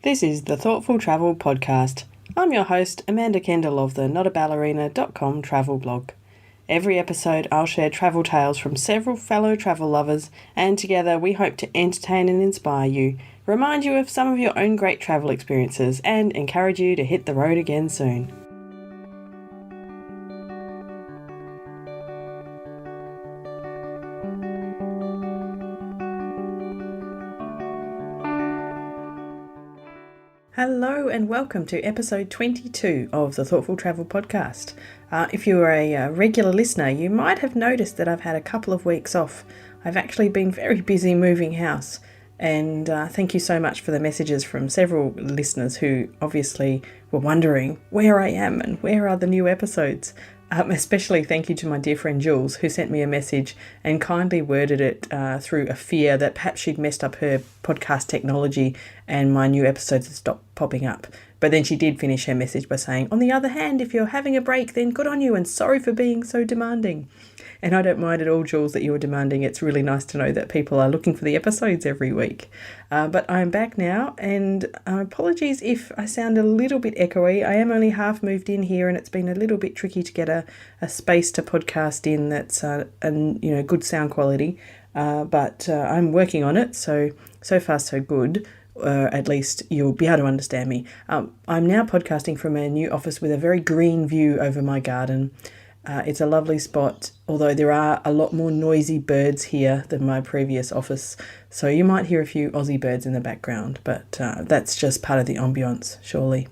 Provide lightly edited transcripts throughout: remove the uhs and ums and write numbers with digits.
This is the Thoughtful Travel Podcast. I'm your host, Amanda Kendall of the notaballerina.com travel blog. Every episode I'll share travel tales from several fellow travel lovers, and together we hope to entertain and inspire you, remind you of some of your own great travel experiences, and encourage you to hit the road again soon. Hello and welcome to episode 22 of the Thoughtful Travel Podcast. If you're a regular listener, you might have noticed that I've had a couple of weeks off. I've actually been very busy moving house, and thank you so much for the messages from several listeners who obviously were wondering where I am and where are the new episodes. Especially thank you to my dear friend Jules, who sent me a message and kindly worded it through a fear that perhaps she'd messed up her podcast technology and my new episodes had stopped popping up. But then she did finish her message by saying, on the other hand, if you're having a break, then good on you and sorry for being so demanding. And I don't mind at all, Jules, that you were demanding. It's really nice to know that people are looking for the episodes every week. But I'm back now, and apologies if I sound a little bit echoey. I am only half moved in here, and it's been a little bit tricky to get a space to podcast in that's good sound quality. But I'm working on it, so far so good. At least you'll be able to understand me. I'm now podcasting from a new office with a very green view over my garden. It's a lovely spot, although there are a lot more noisy birds here than my previous office. So you might hear a few Aussie birds in the background, but that's just part of the ambience, surely.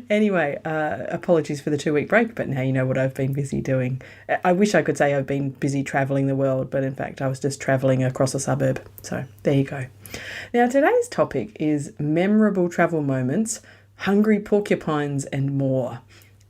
Anyway, apologies for the 2-week break, but now you know what I've been busy doing. I wish I could say I've been busy travelling the world, but in fact I was just travelling across a suburb. So there you go. Now today's topic is memorable travel moments, hungry porcupines and more.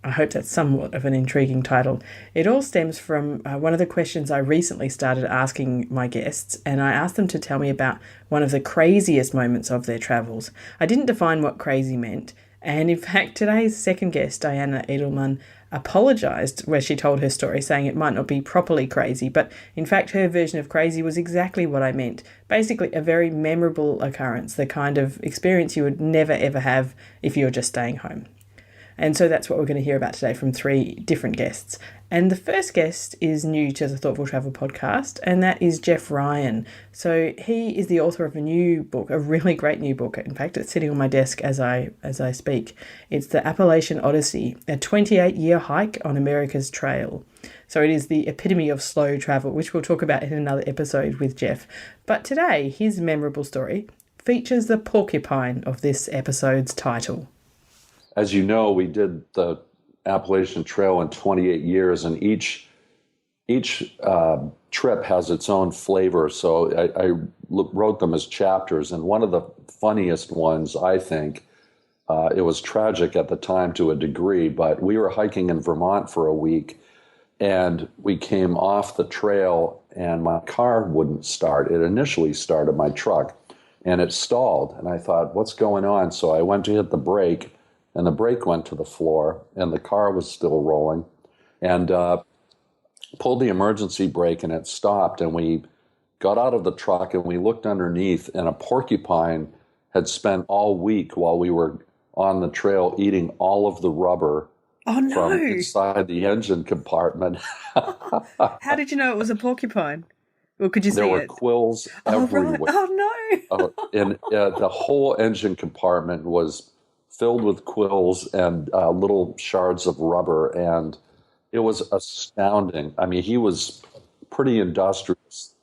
I hope that's somewhat of an intriguing title. It all stems from one of the questions I recently started asking my guests, and I asked them to tell me about one of the craziest moments of their travels. I didn't define what crazy meant, and in fact today's second guest, Diana Edelman, apologised where she told her story, saying it might not be properly crazy, but in fact her version of crazy was exactly what I meant. Basically a very memorable occurrence, the kind of experience you would never ever have if you were just staying home. And so that's what we're going to hear about today from 3 different guests. And the first guest is new to the Thoughtful Travel Podcast, and that is Jeff Ryan. So he is the author of a new book, a really great new book. In fact, it's sitting on my desk as I speak. It's the Appalachian Odyssey, a 28-year hike on America's trail. So it is the epitome of slow travel, which we'll talk about in another episode with Jeff. But today, his memorable story features the porcupine of this episode's title. As you know, we did the Appalachian Trail in 28 years, and each trip has its own flavor. So I wrote them as chapters, and one of the funniest ones, I think, it was tragic at the time to a degree, but we were hiking in Vermont for a week, and we came off the trail, and my car wouldn't start. It initially started, my truck, and it stalled, and I thought, what's going on? So I went to hit the brake, and the brake went to the floor, and the car was still rolling, and pulled the emergency brake, and it stopped, and we got out of the truck, and we looked underneath, and a porcupine had spent all week while we were on the trail eating all of the rubber from inside the engine compartment. How did you know it was a porcupine? Or could you see it? There were quills everywhere. Right. Oh, no. And the whole engine compartment was filled with quills and little shards of rubber, and it was astounding. I mean, he was pretty industrious.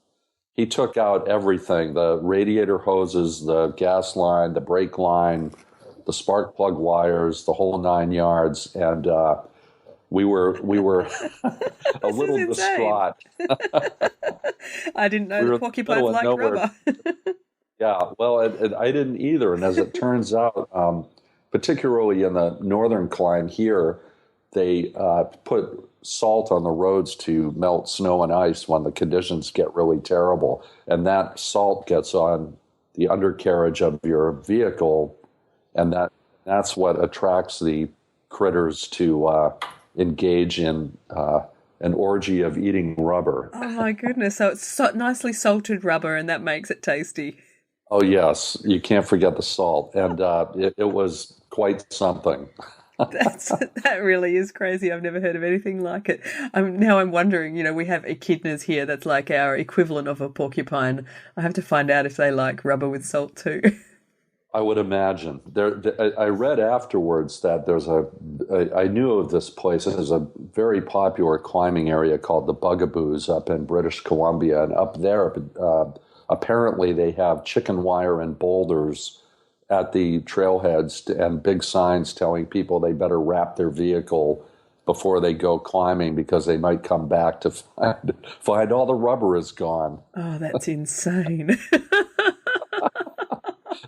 He took out everything, the radiator hoses, the gas line, the brake line, the spark plug wires, the whole 9 yards, and we were a little distraught. I didn't know the porcupines like rubber. Yeah, well, I didn't either, and as it turns out, particularly in the northern climb here, they put salt on the roads to melt snow and ice when the conditions get really terrible. And that salt gets on the undercarriage of your vehicle, and that's what attracts the critters to engage in an orgy of eating rubber. Oh, my goodness. So it's nicely salted rubber, and that makes it tasty. Oh, yes. You can't forget the salt. And it was quite something. That really is crazy. I've never heard of anything like it. Now I'm wondering, we have echidnas here that's like our equivalent of a porcupine. I have to find out if they like rubber with salt too. I would imagine. I read afterwards that I knew of this place. There's a very popular climbing area called the Bugaboos up in British Columbia. And up there, apparently they have chicken wire and boulders at the trailheads and big signs telling people they better wrap their vehicle before they go climbing because they might come back to find all the rubber is gone. Oh, that's insane.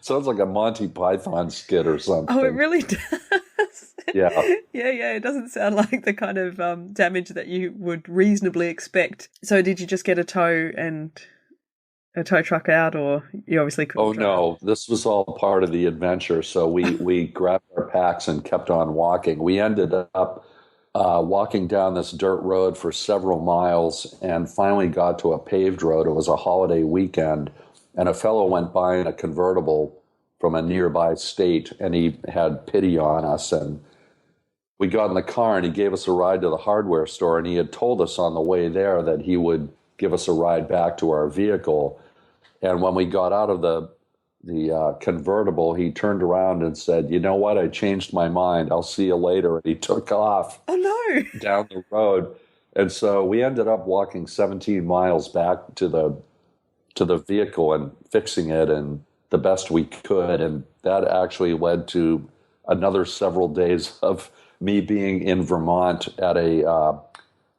Sounds like a Monty Python skit or Oh, it something. really does. Yeah. Yeah. It doesn't sound like the kind of damage that you would reasonably expect. So, did you just get a tow truck out, or you obviously couldn't Oh drive? no, this was all part of the adventure. So we grabbed our packs and kept on walking. We ended up walking down this dirt road for several miles and finally got to a paved road. It was a holiday weekend, and a fellow went by in a convertible from a nearby state, and he had pity on us. And we got in the car, and he gave us a ride to the hardware store, and he had told us on the way there that he would give us a ride back to our vehicle. And when we got out of the convertible, he turned around and said, "You know what? I changed my mind. I'll see you later." And he took off Oh no! down the road. And so we ended up walking 17 miles back to the vehicle and fixing it and the best we could. And that actually led to another several days of me being in Vermont at a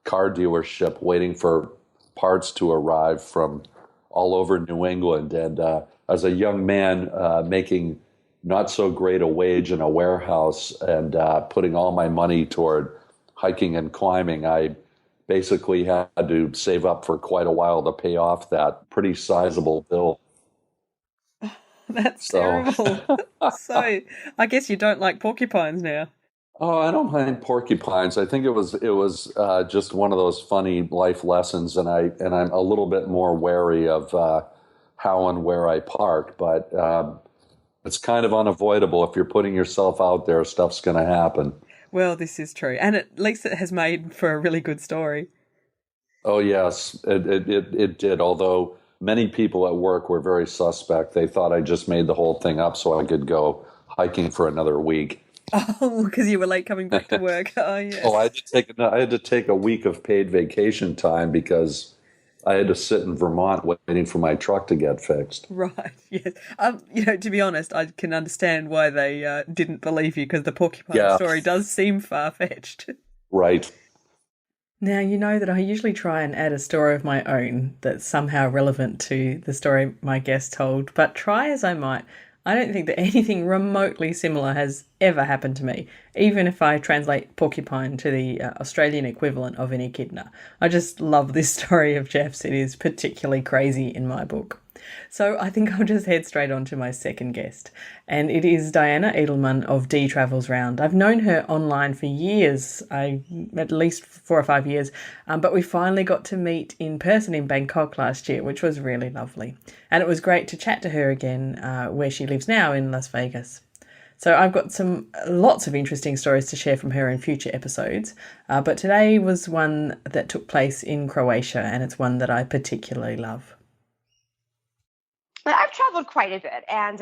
car dealership waiting for parts to arrive from all over New England. And as a young man making not so great a wage in a warehouse and putting all my money toward hiking and climbing, I basically had to save up for quite a while to pay off that pretty sizable bill. That's So, terrible. So, I guess you don't like porcupines now. oh, I don't mind porcupines. I think it was just one of those funny life lessons, and I'm a little bit more wary of how and where I park, but it's kind of unavoidable. If you're putting yourself out there, stuff's going to happen. Well, this is true, and at least it has made for a really good story. Oh yes, it did. Although many people at work were very suspect. They thought I just made the whole thing up so I could go hiking for another week. Oh, because you were late coming back to work. Oh, Oh, yes. I had to take a week of paid vacation time because I had to sit in Vermont waiting for my truck to get fixed. Right. Yes. To be honest, I can understand why they didn't believe you because the porcupine Yeah, story does seem far-fetched. right. Now, you know that I usually try and add a story of my own that's somehow relevant to the story my guest told, but try as I might, I don't think that anything remotely similar has ever happened to me, even if I translate porcupine to the Australian equivalent of an echidna. I just love this story of Jeff's. It is particularly crazy in my book. So I think I'll just head straight on to my second guest. And it is Diana Edelman of D Travels Round. I've known her online for years, at least 4 or 5 years, but we finally got to meet in person in Bangkok last year, which was really lovely. And it was great to chat to her again, where she lives now in Las Vegas. So I've got lots of interesting stories to share from her in future episodes, but today was one that took place in Croatia, and it's one that I particularly love. I've traveled quite a bit. And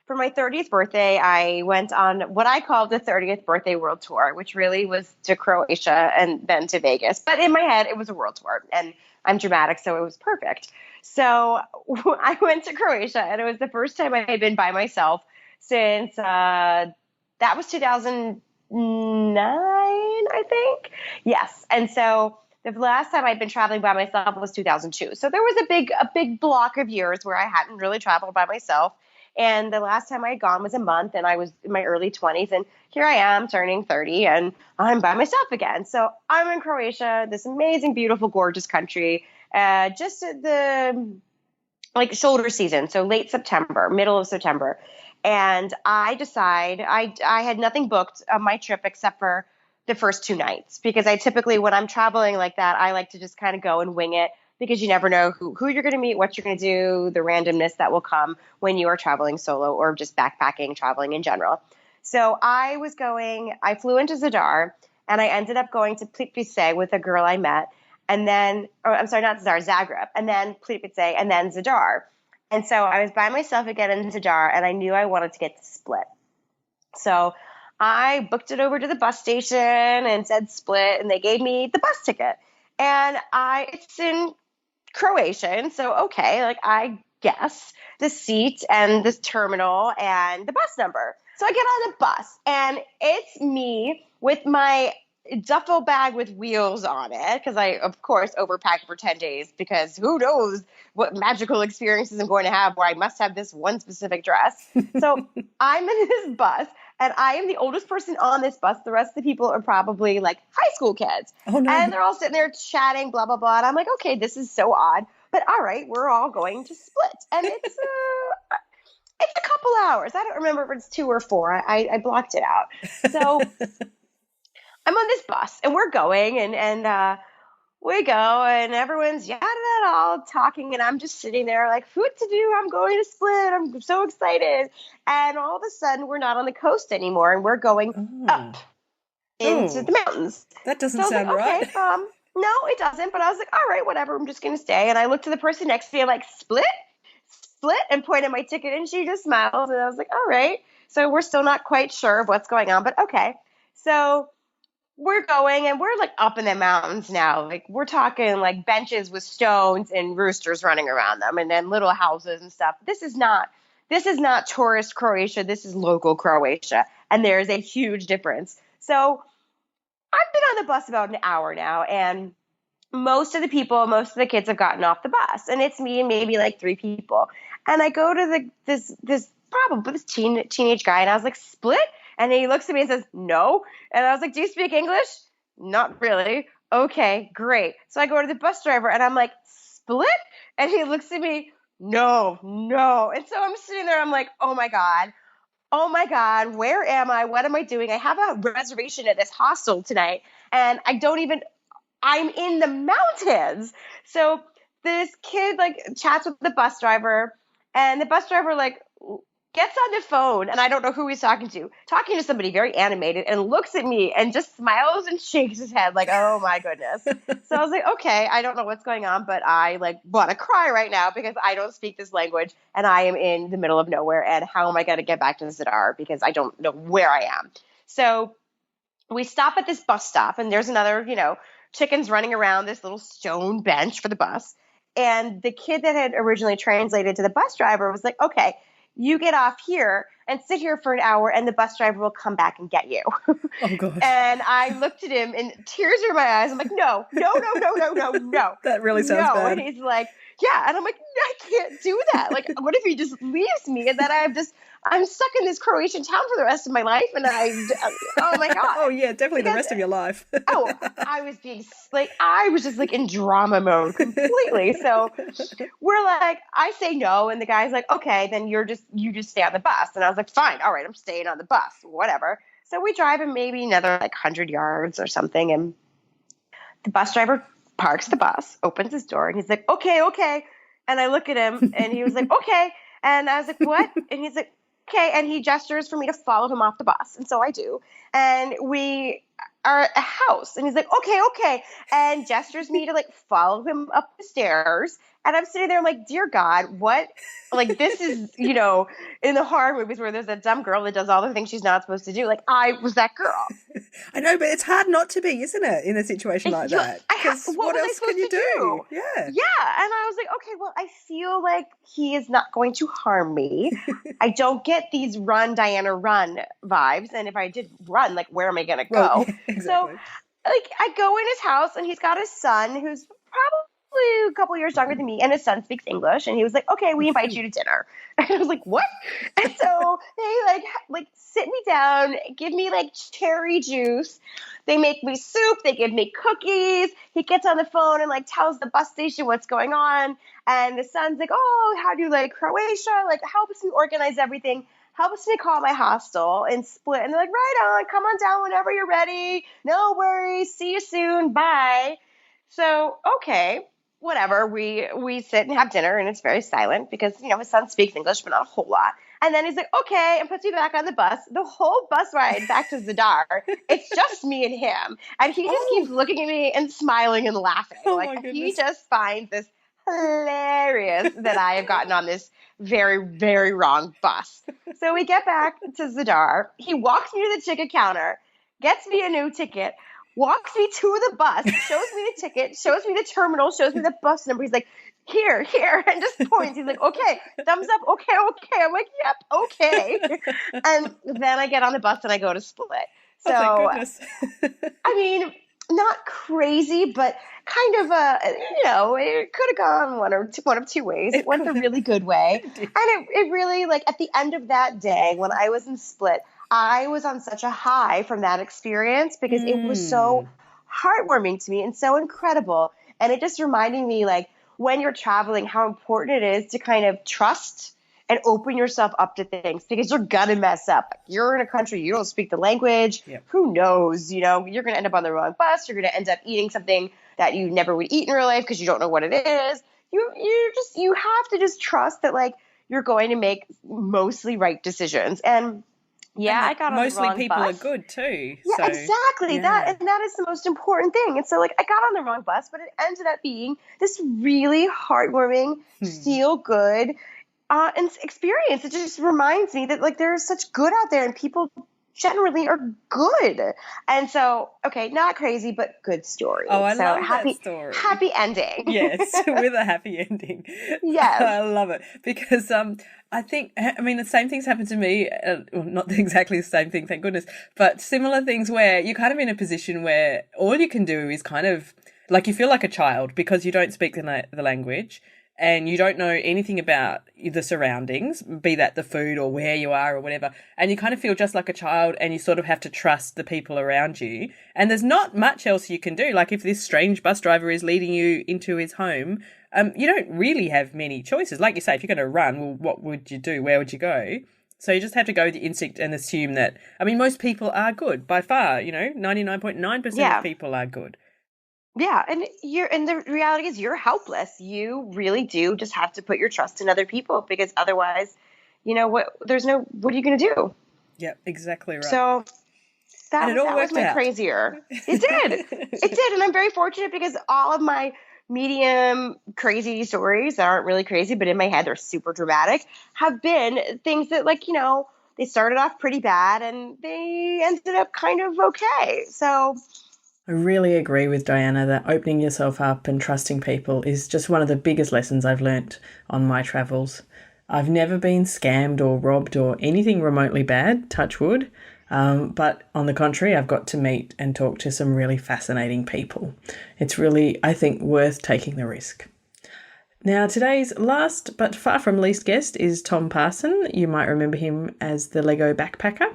for my 30th birthday, I went on what I called the 30th birthday world tour, which really was to Croatia and then to Vegas. But in my head, it was a world tour. And I'm dramatic, so it was perfect. So I went to Croatia, and it was the first time I had been by myself since that was 2009, I think. Yes. And so the last time I'd been traveling by myself was 2002. So there was a big block of years where I hadn't really traveled by myself. And the last time I had gone was a month, and I was in my early 20s. And here I am turning 30, and I'm by myself again. So I'm in Croatia, this amazing, beautiful, gorgeous country, just at the shoulder season. So late September, middle of September. And I decide I had nothing booked on my trip except for the first 2 nights, because I typically, when I'm traveling like that, I like to just kind of go and wing it. because you never know who you're going to meet, what you're going to do, the randomness that will come when you are traveling solo or just backpacking, traveling in general. So I flew into Zadar, and I ended up going to Plitvice with a girl I met, and then, I'm sorry, not Zadar, Zagreb, and then Plitvice, and then Zadar. And so I was by myself again in Zadar, and I knew I wanted to get to Split. So I booked it over to the bus station and said Split, and they gave me the bus ticket. And it's in Croatian, so okay, like I guess the seat and the terminal and the bus number. So I get on the bus, and it's me with my duffel bag with wheels on it, because I, of course, overpacked for 10 days, because who knows what magical experiences I'm going to have where I must have this one specific dress. So I'm in this bus, and I am the oldest person on this bus. The rest of the people are probably like high school kids. Oh, no. And they're all sitting there chatting, blah, blah, blah. And I'm like, okay, this is so odd. But all right, we're all going to Split. And it's a couple hours. I don't remember if it's 2 or 4. I blocked it out. So I'm on this bus, and we're going, and we go, and everyone's yada yada all talking, and I'm just sitting there like, what to do? I'm going to Split. I'm so excited. And all of a sudden, we're not on the coast anymore, and we're going up into the mountains. That doesn't sound like, right. Okay, no, it doesn't. But I was like, all right, whatever. I'm just going to stay. And I looked to the person next to me. I'm like, Split, and pointed my ticket, and she just smiled. And I was like, all right. So we're still not quite sure of what's going on, but okay. So we're going, and we're like up in the mountains now. Like we're talking like benches with stones and roosters running around them, and then little houses and stuff. This is not tourist Croatia. This is local Croatia, and there's a huge difference. So I've been on the bus about an hour now, and most of the kids have gotten off the bus, and it's me and maybe like 3 people. And I go to this teenage guy, and I was like, Split? And he looks at me and says, no. And I was like, do you speak English? Not really. Okay, great. So I go to the bus driver, and I'm like, Split? And he looks at me, no. And so I'm sitting there, I'm like, oh my God, where am I? What am I doing? I have a reservation at this hostel tonight, and I'm in the mountains. So this kid like chats with the bus driver, and the bus driver like gets on the phone, and I don't know who he's talking to somebody very animated, and looks at me and just smiles and shakes his head like, oh my goodness. So I was like, okay, I don't know what's going on, but I like want to cry right now because I don't speak this language, and I am in the middle of nowhere, and how am I going to get back to Zadar because I don't know where I am. So we stop at this bus stop, and there's another, chickens running around this little stone bench for the bus. And the kid that had originally translated to the bus driver was like, okay, you get off here and sit here for an hour, and the bus driver will come back and get you. Oh, gosh. And I looked at him, and tears were in my eyes. I'm like, no. That really sounds bad. And he's like, yeah. And I'm like, I can't do that. Like, what if he just leaves me, and then I'm stuck in this Croatian town for the rest of my life, and oh my God. Oh yeah, definitely the rest of your life. I was just like in drama mode completely. So we're like, I say no, and the guy's like, okay, then you just stay on the bus. And I was like, fine, all right, I'm staying on the bus, whatever. So we drive him maybe another like 100 yards or something, and the bus driver parks the bus, opens his door, and he's like, okay. And I look at him, and he was like, okay. And I was like, what? And he's like, okay. And he gestures for me to follow him off the bus. And so I do. And we are at a house. And he's like, okay. And gestures me to like follow him up the stairs. And I'm sitting there, I'm like, dear God, what? Like, this is, in the horror movies where there's a dumb girl that does all the things she's not supposed to do. Like, I was that girl. I know, but it's hard not to be, isn't it, in a situation like that? What else can you do? Yeah. Yeah. And I was like, okay, well, I feel like he is not going to harm me. I don't get these run, Diana, run vibes. And if I did run, like, where am I going to go? Well, yeah, exactly. So, like, I go in his house, and he's got his son who's probably a couple years younger than me, and his son speaks English, and he was like, okay, we invite you to dinner. And I was like, what? And so they like sit me down, give me like cherry juice, they make me soup, they give me cookies. He gets on the phone and like tells the bus station what's going on, and the son's like, oh, how do you like Croatia? Like, helps me organize everything, helps me call my hostel and Split. And they're like, right on, come on down whenever you're ready, no worries, see you soon, bye. So, okay. whatever, we sit and have dinner, and it's very silent because, his son speaks English, but not a whole lot. And then he's like, okay, and puts me back on the bus. The whole bus ride back to Zadar, it's just me and him. And he just keeps looking at me and smiling and laughing. Oh, my Like, goodness. he just finds this hilarious that I have gotten on this very, very wrong bus. So we get back to Zadar. He walks me to the ticket counter, gets me a new ticket, walks me to the bus, shows me the ticket, shows me the terminal, shows me the bus number. He's like, here, and just points. He's like, okay, thumbs up, okay. I'm like, yep, okay. And then I get on the bus and I go to Split. So, oh, thank goodness. I mean, not crazy, but kind of it could have gone one of two ways. It went the really good way. And it really, like, at the end of that day, when I was in Split, I was on such a high from that experience because it was so heartwarming to me and so incredible. And it just reminded me, like, when you're traveling, how important it is to kind of trust and open yourself up to things because you're going to mess up. You're in a country, you don't speak the language. Yep. Who knows? You're going to end up on the wrong bus. You're going to end up eating something that you never would eat in real life because you don't know what it is. You have to just trust that, like, you're going to make mostly right decisions. And yeah, I got on the mostly wrong people bus. are good too. Yeah, so, exactly. Yeah. That is the most important thing. And so, like, I got on the wrong bus, but it ended up being this really heartwarming, feel good and experience. It just reminds me that, like, there's such good out there and people generally are good. And so, okay, not crazy, but good story. Oh, I so love happy, that story. Happy ending. Yes, with a happy ending. Yes. I love it because I think, I mean, the same things happen to me, well, not exactly the same thing, thank goodness, but similar things where you're kind of in a position where all you can do is kind of, like, you feel like a child because you don't speak the language and you don't know anything about the surroundings, be that the food or where you are or whatever, and you kind of feel just like a child and you sort of have to trust the people around you. And there's not much else you can do. Like, if this strange bus driver is leading you into his home, you don't really have many choices. Like you say, if you're going to run, well, what would you do? Where would you go? So you just have to go with the instinct and assume that, I mean, most people are good by far, 99.9% of people are good. Yeah, and the reality is you're helpless. You really do just have to put your trust in other people because otherwise, what are you going to do? Yeah, exactly right. So that was my out. crazier. It did. It did. And I'm very fortunate because all of my medium crazy stories that aren't really crazy, but in my head they're super dramatic, have been things that, like, they started off pretty bad and they ended up kind of okay. So I really agree with Diana that opening yourself up and trusting people is just one of the biggest lessons I've learnt on my travels. I've never been scammed or robbed or anything remotely bad, touch wood, but on the contrary, I've got to meet and talk to some really fascinating people. It's really, I think, worth taking the risk. Now, today's last but far from least guest is Tom Parson. You might remember him as the Lego backpacker.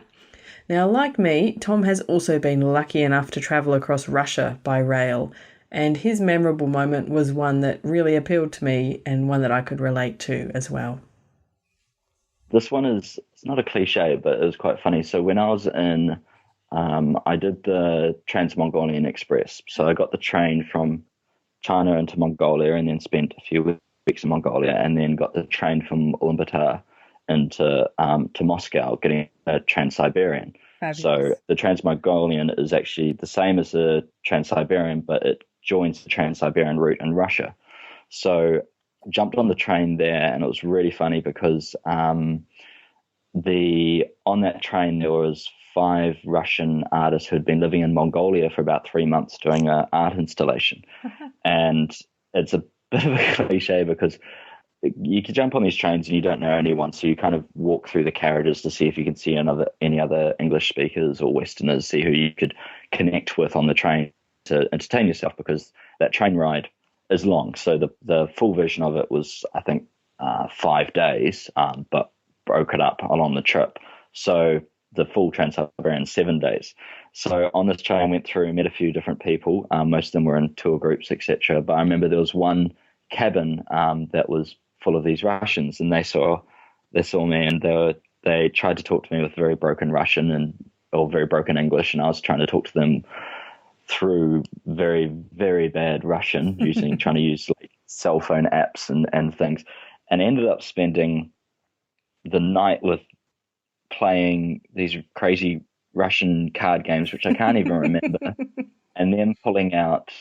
Now, like me, Tom has also been lucky enough to travel across Russia by rail, and his memorable moment was one that really appealed to me and one that I could relate to as well. This one it's not a cliche, but it was quite funny. So when I was in, I did the Trans-Mongolian Express. So I got the train from China into Mongolia and then spent a few weeks in Mongolia and then got the train from Ulaanbaatar into to Moscow, getting a Trans-Siberian. Fabulous. So the Trans-Mongolian is actually the same as the Trans-Siberian, but it joins the Trans-Siberian route in Russia. So jumped on the train there, and it was really funny because on that train there was 5 Russian artists who had been living in Mongolia for about 3 months doing an art installation. And it's a bit of a cliche because you could jump on these trains and you don't know anyone, so you kind of walk through the carriages to see if you can see any other English speakers or Westerners, see who you could connect with on the train to entertain yourself, because that train ride is long. So the full version of it was, I think, 5 days, but broke it up along the trip. So the full Trans-Siberian 7 days. So on this train I went through, met a few different people. Most of them were in tour groups, etc. But I remember there was one cabin that was full of these Russians, and they saw me, and they tried to talk to me with very broken Russian or very broken English, and I was trying to talk to them through very, very bad Russian, trying to use like cell phone apps and things, and ended up spending the night with playing these crazy Russian card games, which I can't even remember, and then pulling out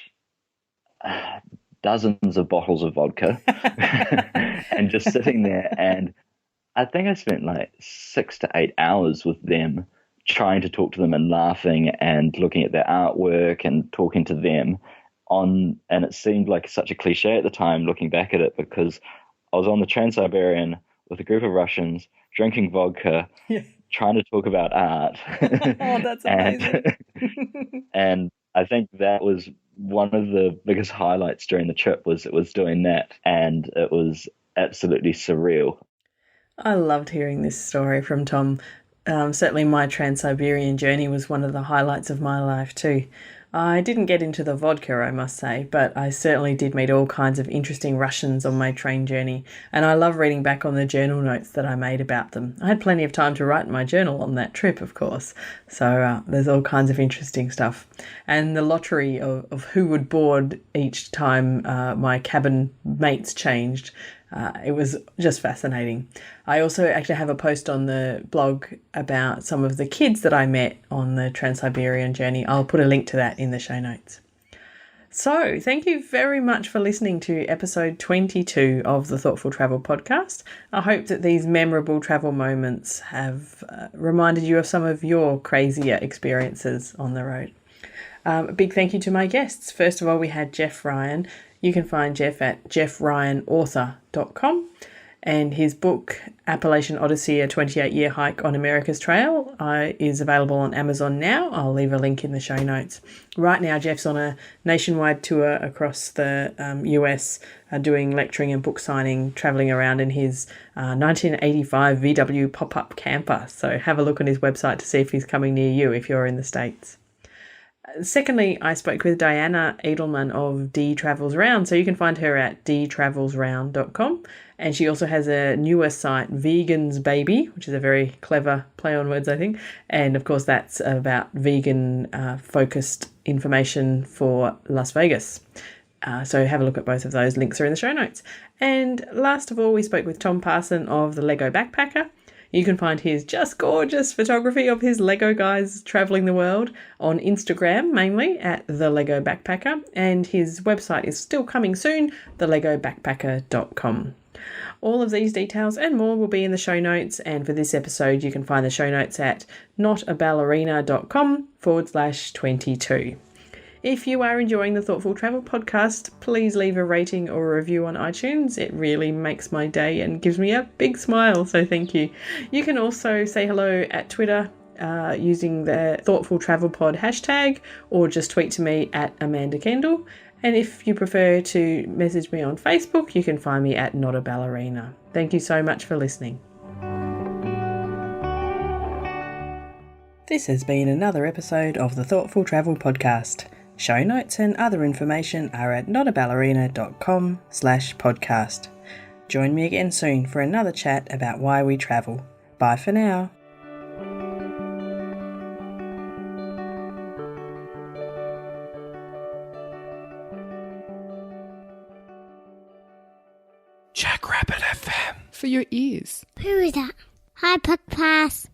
dozens of bottles of vodka and just sitting there. And I think I spent like 6 to 8 hours with them, trying to talk to them and laughing and looking at their artwork and talking to them and it seemed like such a cliche at the time looking back at it, because I was on the Trans-Siberian with a group of Russians drinking vodka, trying to talk about art. Oh, that's amazing. And I think that was one of the biggest highlights during the trip was doing that, and it was absolutely surreal. I loved hearing this story from Tom. Certainly my Trans-Siberian journey was one of the highlights of my life too. I didn't get into the vodka, I must say, but I certainly did meet all kinds of interesting Russians on my train journey, and I love reading back on the journal notes that I made about them. I had plenty of time to write in my journal on that trip, of course, so there's all kinds of interesting stuff. And the lottery of who would board each time my cabin mates changed, it was just fascinating. I also actually have a post on the blog about some of the kids that I met on the Trans-Siberian journey. I'll put a link to that in the show notes. So, thank you very much for listening to episode 22 of the Thoughtful Travel podcast. I hope that these memorable travel moments have reminded you of some of your crazier experiences on the road. A big thank you to my guests. First of all, we had Jeff Ryan. You can find Jeff at jeffryanauthor.com, and his book, Appalachian Odyssey, a 28-year hike on America's Trail, is available on Amazon now. I'll leave a link in the show notes. Right now, Jeff's on a nationwide tour across the US, doing lecturing and book signing, travelling around in his 1985 VW pop-up camper. So have a look on his website to see if he's coming near you if you're in the States. Secondly, I spoke with Diana Edelman of D Travels Round, so you can find her at dtravelsround.com, and she also has a newer site, Vegan's Baby, which is a very clever play on words, I think, and of course that's about vegan focused information for Las Vegas. So have a look at both of those. Links are in the show notes. And last of all, we spoke with Tom Parson of the Lego Backpacker. You can find his just gorgeous photography of his Lego guys travelling the world on Instagram, mainly at The Lego Backpacker, and his website is still coming soon, thelegobackpacker.com. All of these details and more will be in the show notes, and for this episode you can find the show notes at notaballerina.com/22. If you are enjoying the Thoughtful Travel podcast, please leave a rating or a review on iTunes. It really makes my day and gives me a big smile, so thank you. You can also say hello at Twitter using the Thoughtful Travel Pod hashtag, or just tweet to me at Amanda Kendall. And if you prefer to message me on Facebook, you can find me at Not a Ballerina. Thank you so much for listening. This has been another episode of the Thoughtful Travel podcast. Show notes and other information are at notaballerina.com/podcast. Join me again soon for another chat about why we travel. Bye for now. Jackrabbit FM. For your ears. Who is that? Hi, Porcupines.